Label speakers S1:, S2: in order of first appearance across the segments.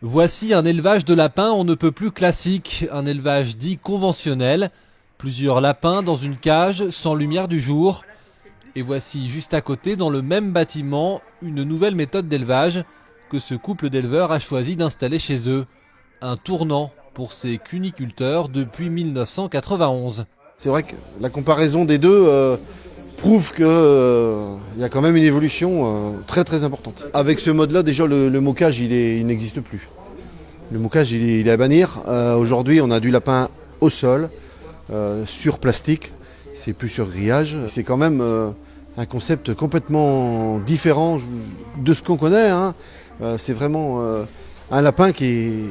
S1: Voici un élevage de lapins on ne peut plus classique, un élevage dit conventionnel. Plusieurs lapins dans une cage sans lumière du jour. Et voici juste à côté, dans le même bâtiment, une nouvelle méthode d'élevage que ce couple d'éleveurs a choisi d'installer chez eux. Un tournant pour ces cuniculteurs depuis 1991.
S2: C'est vrai que la comparaison des deux prouve qu'il y a quand même une évolution très très importante. Avec ce mode-là, déjà le mocage il n'existe plus. Le mocage il est à bannir. Aujourd'hui, on a du lapin au sol, sur plastique, c'est plus sur grillage. C'est quand même un concept complètement différent de ce qu'on connaît. Hein. C'est vraiment un lapin qui est...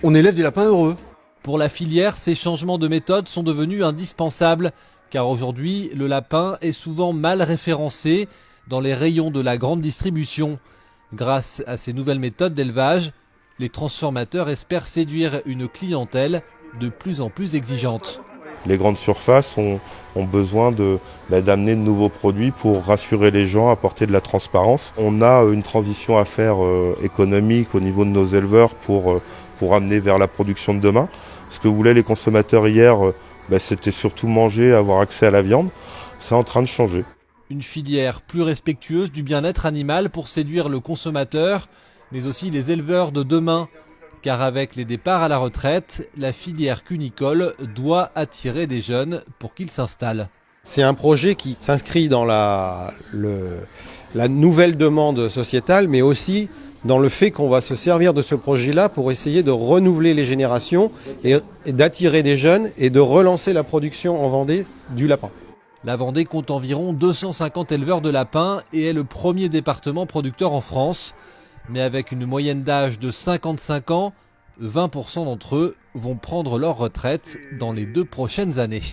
S2: On élève des lapins heureux.
S1: Pour la filière, ces changements de méthode sont devenus indispensables, car aujourd'hui, le lapin est souvent mal référencé dans les rayons de la grande distribution. Grâce à ces nouvelles méthodes d'élevage, les transformateurs espèrent séduire une clientèle de plus en plus exigeante.
S3: Les grandes surfaces ont besoin d'amener de nouveaux produits pour rassurer les gens, apporter de la transparence. On a une transition à faire économique au niveau de nos éleveurs pour amener vers la production de demain. Ce que voulaient les consommateurs hier, c'était surtout manger, avoir accès à la viande. C'est en train de changer.
S1: Une filière plus respectueuse du bien-être animal pour séduire le consommateur, mais aussi les éleveurs de demain. Car avec les départs à la retraite, la filière cunicole doit attirer des jeunes pour qu'ils s'installent.
S4: C'est un projet qui s'inscrit dans la nouvelle demande sociétale, mais aussi dans le fait qu'on va se servir de ce projet-là pour essayer de renouveler les générations et d'attirer des jeunes et de relancer la production en Vendée du lapin.
S1: La Vendée compte environ 250 éleveurs de lapins et est le premier département producteur en France. Mais avec une moyenne d'âge de 55 ans, 20% d'entre eux vont prendre leur retraite dans les 2 prochaines années.